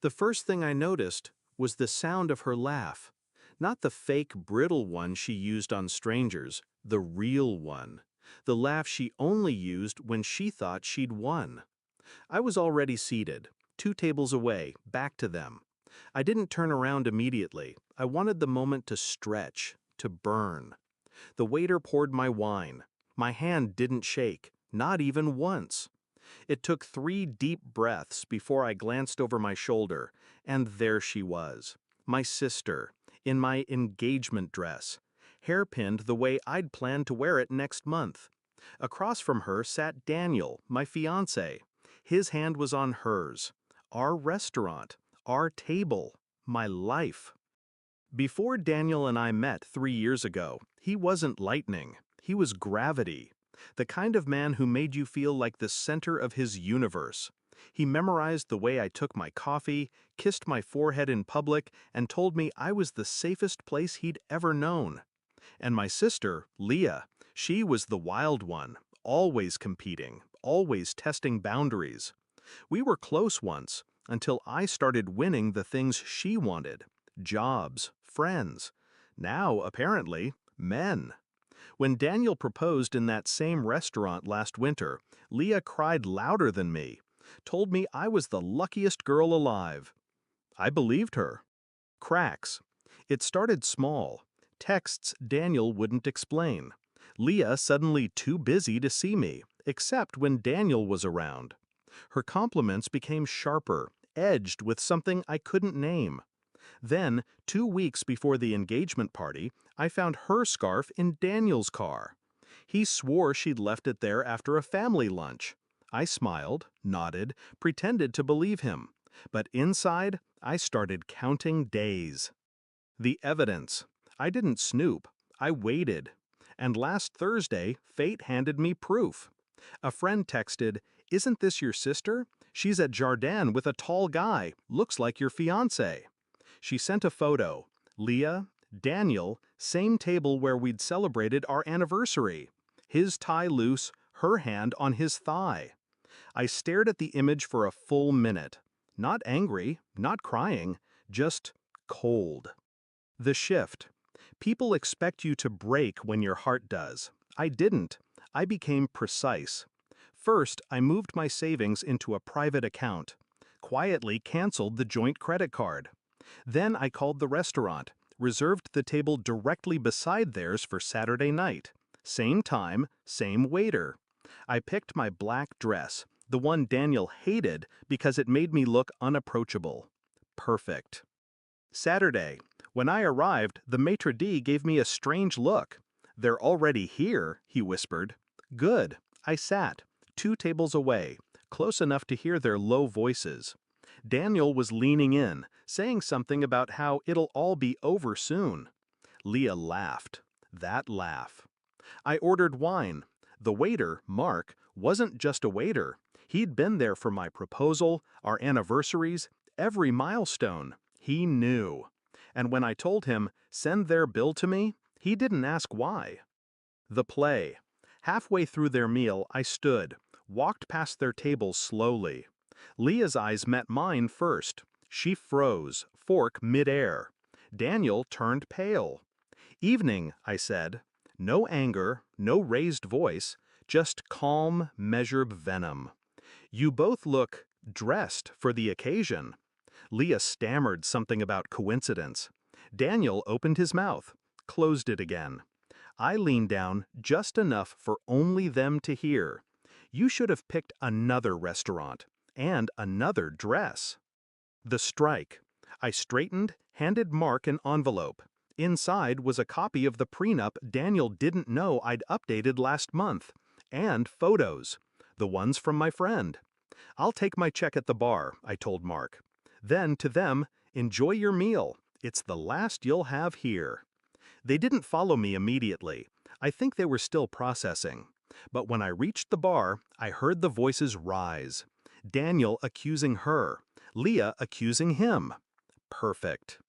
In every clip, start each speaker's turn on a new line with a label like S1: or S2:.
S1: The first thing I noticed was the sound of her laugh. Not the fake, brittle one she used on strangers, the real one. The laugh she only used when she thought she'd won. I was already seated, 2 tables away, back to them. I didn't turn around immediately. I wanted the moment to stretch, to burn. The waiter poured my wine. My hand didn't shake, not even once. It took 3 deep breaths before I glanced over my shoulder, and there she was, my sister, in my engagement dress, hairpinned the way I'd planned to wear it next month. Across from her sat Daniel, my fiancé. His hand was on hers. Our restaurant, our table, my life. Before Daniel and I met 3 years ago, he wasn't lightning. He was gravity. The kind of man who made you feel like the center of his universe. He memorized the way I took my coffee, kissed my forehead in public, and told me I was the safest place he'd ever known. And my sister, Leah, she was the wild one, always competing, always testing boundaries. We were close once, until I started winning the things she wanted. Jobs, friends. Now, apparently, men. When Daniel proposed in that same restaurant last winter, Leah cried louder than me, told me I was the luckiest girl alive. I believed her. Cracks. It started small. Texts Daniel wouldn't explain. Leah suddenly too busy to see me, except when Daniel was around. Her compliments became sharper, edged with something I couldn't name. Then, 2 weeks before the engagement party, I found her scarf in Daniel's car. He swore she'd left it there after a family lunch. I smiled, nodded, pretended to believe him. But inside, I started counting days. The evidence. I didn't snoop. I waited. And last Thursday, fate handed me proof. A friend texted, "Isn't this your sister? She's at Jardin with a tall guy. Looks like your fiancé." She sent a photo. Leah, Daniel, same table where we'd celebrated our anniversary. His tie loose, her hand on his thigh. I stared at the image for a full minute. Not angry, not crying, just cold. The shift. People expect you to break when your heart does. I didn't. I became precise. First, I moved my savings into a private account. Quietly canceled the joint credit card. Then I called the restaurant, reserved the table directly beside theirs for Saturday night. Same time, same waiter. I picked my black dress, the one Daniel hated because it made me look unapproachable. Perfect. Saturday. When I arrived, the maitre d' gave me a strange look. "They're already here," he whispered. Good. I sat, 2 tables away, close enough to hear their low voices. Daniel was leaning in, saying something about how it'll all be over soon. Leah laughed. That laugh. I ordered wine. The waiter, Mark, wasn't just a waiter. He'd been there for my proposal, our anniversaries, every milestone. He knew. And when I told him, "Send their bill to me," he didn't ask why. The play. Halfway through their meal, I stood, walked past their table slowly. Leah's eyes met mine first. She froze, fork midair. Daniel turned pale. "Evening," I said. No anger, no raised voice, just calm, measured venom. "You both look dressed for the occasion." Leah stammered something about coincidence. Daniel opened his mouth, closed it again. I leaned down just enough for only them to hear. "You should have picked another restaurant. And another dress." The strike. I straightened, handed Mark an envelope. Inside was a copy of the prenup Daniel didn't know I'd updated last month. And photos. The ones from my friend. "I'll take my check at the bar," I told Mark. Then to them, "Enjoy your meal. It's the last you'll have here." They didn't follow me immediately. I think they were still processing. But when I reached the bar, I heard the voices rise. Daniel accusing her. Leah accusing him. Perfect.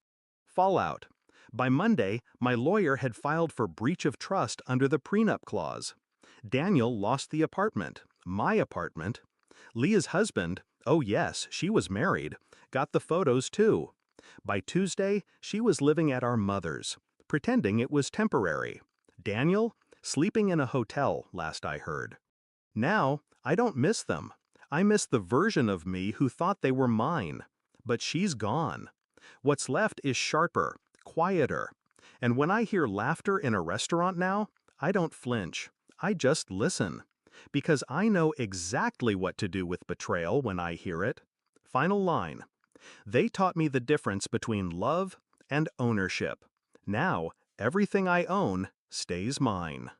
S1: Fallout. By Monday, my lawyer had filed for breach of trust under the prenup clause. Daniel lost the apartment, my apartment. Leah's husband, Oh yes, she was married. Got the photos too. By Tuesday, she was living at our mother's, pretending it was temporary. Daniel? Sleeping in a hotel, last I heard. Now, I don't miss them. I miss the version of me who thought they were mine. But she's gone. What's left is sharper, quieter. And when I hear laughter in a restaurant now, I don't flinch. I just listen. Because I know exactly what to do with betrayal when I hear it. Final line. They taught me the difference between love and ownership. Now, everything I own stays mine.